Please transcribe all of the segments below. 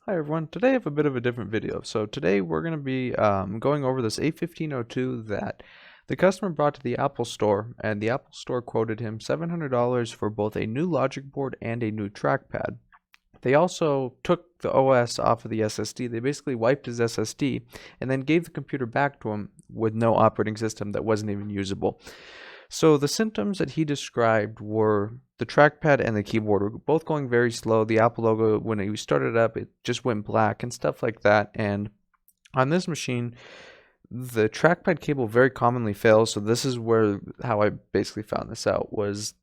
Hi everyone, today I have a bit of a different video. So today we're going to be going over this A1502 that the customer brought to the Apple Store, and the Apple Store quoted him $700 for both a new logic board and a new trackpad. They also took the OS off of the SSD. They basically wiped his SSD and then gave the computer back to him with no operating system that wasn't even usable. So the symptoms that he described were the trackpad and the keyboard were both going very slow. The Apple logo, when you started it up, it just went black and stuff like that. And on this machine, the trackpad cable very commonly fails. So this is where how I basically found this out was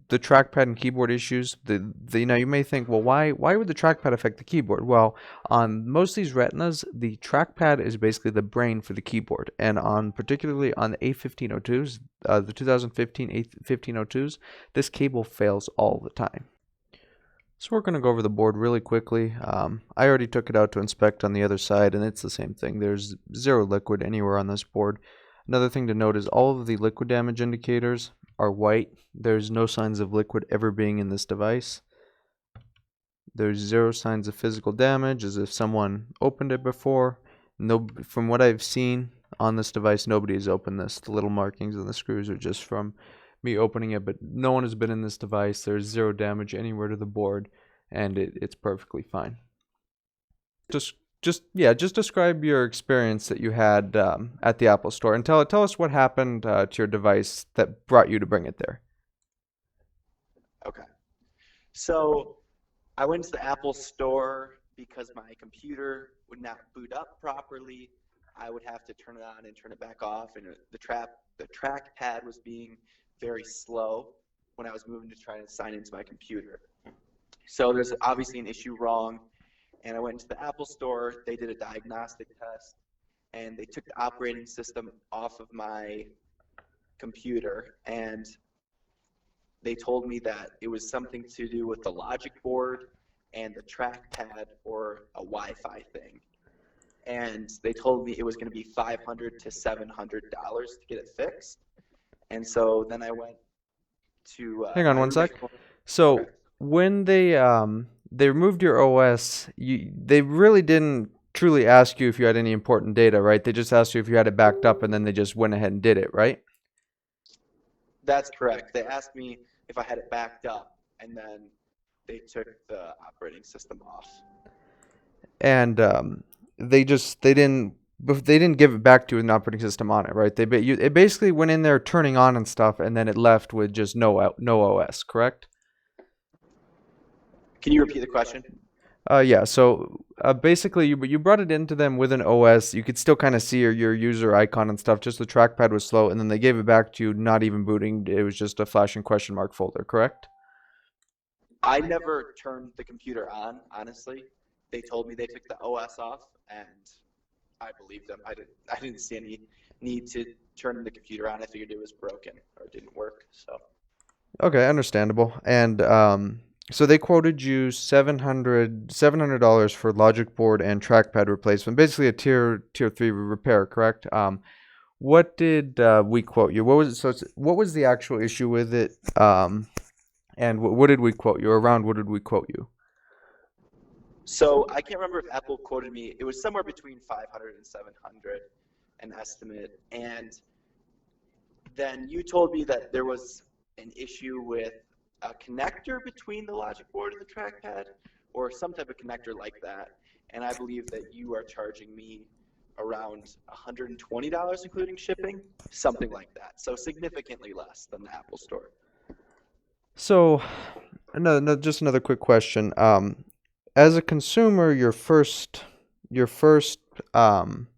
the trackpad and keyboard issues. You may think, well, why would the trackpad affect the keyboard? Well, on most of these Retinas, the trackpad is basically the brain for the keyboard, and on particularly on the A1502s, the 2015 A1502s, this cable fails all the time. So we're going to go over the board really quickly. I already took it out to inspect on the other side, and it's the same thing. There's zero liquid anywhere on this board. Another thing to note is all of the liquid damage indicators are white. There's no signs of liquid ever being in this device. There's zero signs of physical damage, as if someone opened it before. No, from what I've seen on this device, nobody has opened this. The little markings on the screws are just from me opening it, but no one has been in this device. There's zero damage anywhere to the board, and it's perfectly fine. Just describe your experience that you had at the Apple Store, and tell us what happened to your device that brought you to bring it there. Okay. So I went to the Apple Store because my computer would not boot up properly. I would have to turn it on and turn it back off, and the trackpad was being very slow when I was moving to try to sign into my computer. So there's obviously an issue wrong, and I went to the Apple Store. They did a diagnostic test, and they took the operating system off of my computer, and they told me that it was something to do with the logic board and the trackpad, or a Wi-Fi thing. And they told me it was going to be $500 to $700 to get it fixed. And so then I went to Hang on my one sec. roommate's. Okay. So when they removed your OS, they really didn't truly ask you if you had any important data, right? They just asked you if you had it backed up, and then they just went ahead and did it, right? That's correct. They asked me if I had it backed up, and then they took the operating system off. And they didn't give it back to you with an operating system on it, right? It basically went in there turning on and stuff, and then it left with just no OS, correct? Can you repeat the question? Yeah. So basically, you brought it into them with an OS. You could still kind of see your user icon and stuff. Just the trackpad was slow, and then they gave it back to you, not even booting. It was just a flashing question mark folder, correct? I never turned the computer on, honestly. They told me they took the OS off, and I believed them. I didn't see any need to turn the computer on. I figured it was broken or it didn't work. So Okay, understandable. And so they quoted you $700 for logic board and trackpad replacement, basically a tier three repair, correct? What did we quote you? What was the actual issue with it? And what did we quote you? Around what did we quote you? so I can't remember if Apple quoted me. It was somewhere between 500 and 700, an estimate. And then you told me that there was an issue with a connector between the logic board and the trackpad, or some type of connector like that. And I believe that you are charging me around $120 including shipping, something like that. So significantly less than the Apple Store. So, just another quick question. As a consumer, your first when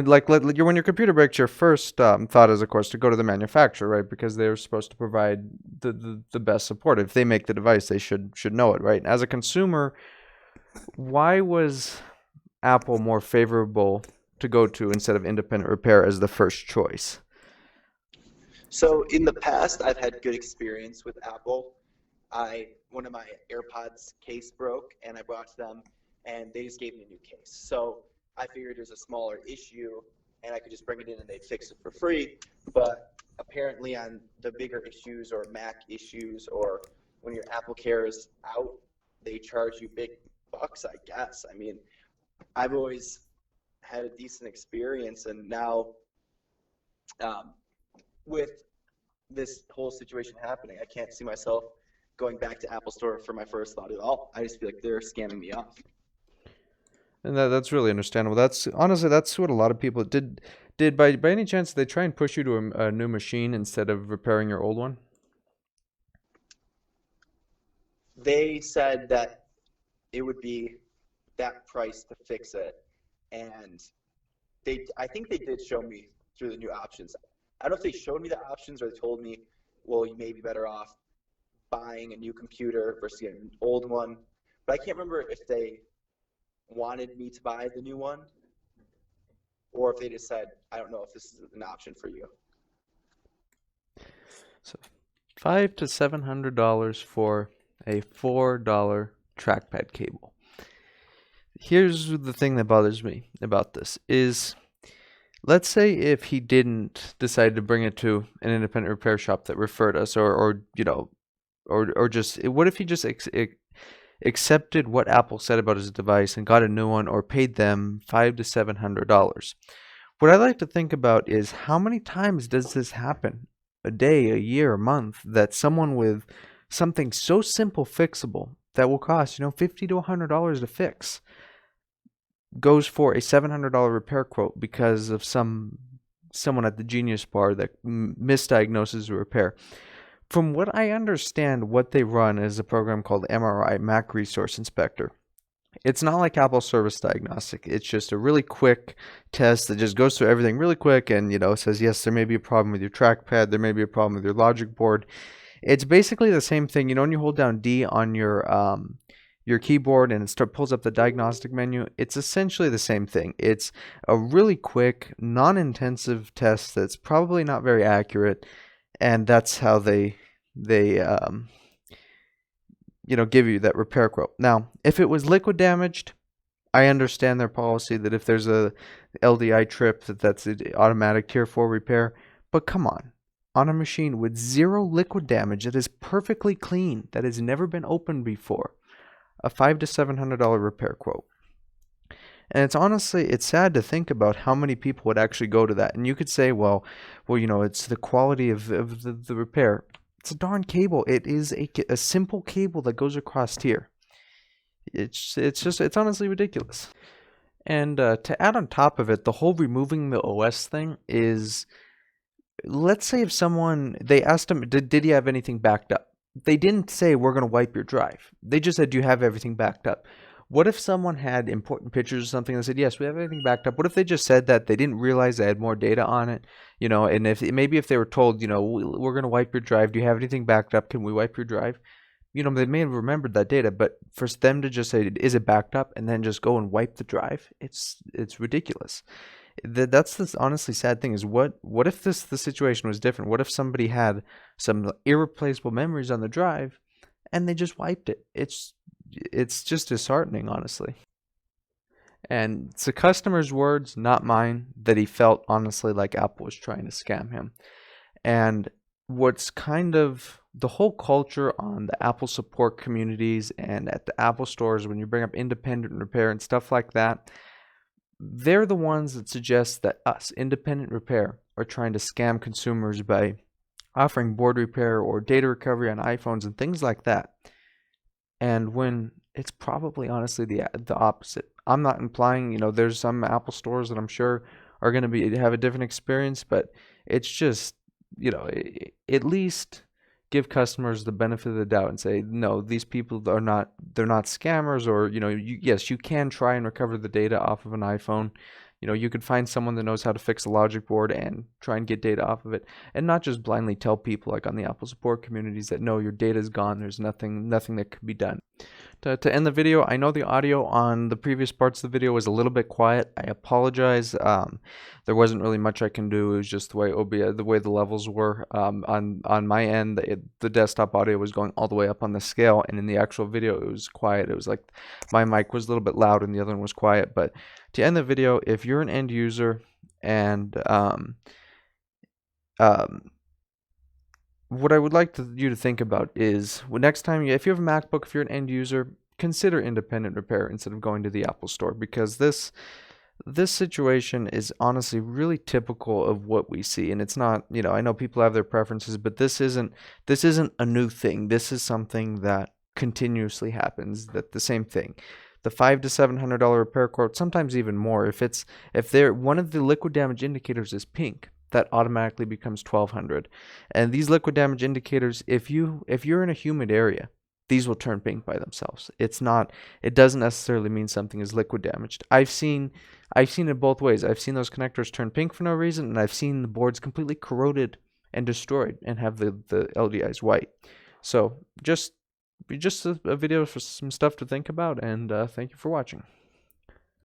your computer breaks, your first thought is, of course, to go to the manufacturer, right? Because they're supposed to provide the best support. If they make the device, they should know it, right? As a consumer, why was Apple more favorable to go to instead of independent repair as the first choice? So in the past, I've had good experience with Apple. One of my AirPods case broke, and I brought to them, and they just gave me a new case. So I figured it was a smaller issue, and I could just bring it in and they'd fix it for free. But apparently, on the bigger issues or Mac issues, or when your Apple Care is out, they charge you big bucks, I guess. I mean, I've always had a decent experience, and now um, with this whole situation happening, I can't see myself going back to Apple Store for my first thought at all. I just feel like they're scamming me off. And that's really understandable. That's honestly that's what a lot of people did. Did by any chance they try and push you to a new machine instead of repairing your old one? They said that it would be that price to fix it, and I think they did show me through the new options. I don't know if they showed me the options or they told me, well, you may be better off buying a new computer versus getting an old one. But I can't remember if they wanted me to buy the new one or if they just said, I don't know if this is an option for you. So $500 to $700 for a $4 trackpad cable. Here's the thing that bothers me about this is, let's say if he didn't decide to bring it to an independent repair shop that referred us, or you know, or just what if he just accepted what Apple said about his device and got a new one, or paid them $500 to $700? What I like to think about is how many times does this happen? A day, a year, a month, that someone with something so simple fixable that will cost, $50 to $100 to fix goes for a $700 repair quote because of someone at the Genius Bar that misdiagnoses a repair. From what I understand, what they run is a program called MRI, Mac Resource Inspector. It's not like Apple Service Diagnostic. It's just a really quick test that just goes through everything really quick and, says, yes, there may be a problem with your trackpad, there may be a problem with your logic board. It's basically the same thing. When you hold down D on your keyboard and it pulls up the diagnostic menu, it's essentially the same thing. It's a really quick, non-intensive test that's probably not very accurate, and that's how they give you that repair quote. Now, if it was liquid damaged, I understand their policy that if there's a LDI trip, that's an automatic tier 4 repair. But come on a machine with zero liquid damage that is perfectly clean, that has never been opened before, a $500 to $700 repair quote. And it's sad to think about how many people would actually go to that. And you could say, well, it's the quality of the repair. It's a darn cable. It is a simple cable that goes across here. It's honestly ridiculous. And to add on top of it, the whole removing the OS thing is, let's say if they asked him, did he have anything backed up? They didn't say, we're going to wipe your drive. They just said, do you have everything backed up? What if someone had important pictures or something and said, yes, we have everything backed up? What if they just said that they didn't realize they had more data on it? And if they were told, we're going to wipe your drive. Do you have anything backed up? Can we wipe your drive? They may have remembered that data, but for them to just say, is it backed up? And then just go and wipe the drive, it's ridiculous. That's the honestly sad thing is, what if the situation was different? What if somebody had some irreplaceable memories on the drive and they just wiped it? It's just disheartening, honestly. And it's the customer's words, not mine, that he felt honestly like Apple was trying to scam him. And what's kind of the whole culture on the Apple support communities and at the Apple stores, when you bring up independent repair and stuff like that, they're the ones that suggest that us, independent repair, are trying to scam consumers by offering board repair or data recovery on iPhones and things like that. And when it's probably honestly the opposite. I'm not implying, there's some Apple stores that I'm sure are going to have a different experience, but it's just, at least give customers the benefit of the doubt and say, no, these people they're not scammers, or, yes, you can try and recover the data off of an iPhone. You could find someone that knows how to fix a logic board and try and get data off of it, and not just blindly tell people like on the Apple support communities that no, your data is gone, there's nothing that could be done. To end the video, I know the audio on the previous parts of the video was a little bit quiet. I apologize. There wasn't really much I can do. It was just the way the way the levels were. On my end, the desktop audio was going all the way up on the scale, and in the actual video, it was quiet. It was like my mic was a little bit loud and the other one was quiet. But to end the video, if you're an end user and what I would like you to think about is, next time, if you have a MacBook, if you're an end user, consider independent repair instead of going to the Apple Store, because this situation is honestly really typical of what we see. And it's not, I know people have their preferences, but this isn't a new thing. This is something that continuously happens. That the same thing, the $500 to $700 repair quote, sometimes even more. If they're one of the liquid damage indicators is pink, that automatically becomes 1200. And these liquid damage indicators, if you're in a humid area, these will turn pink by themselves. It doesn't necessarily mean something is liquid damaged. I've seen it both ways. I've seen those connectors turn pink for no reason, and I've seen the boards completely corroded and destroyed and have the LDIs white. So just a video for some stuff to think about, and thank you for watching.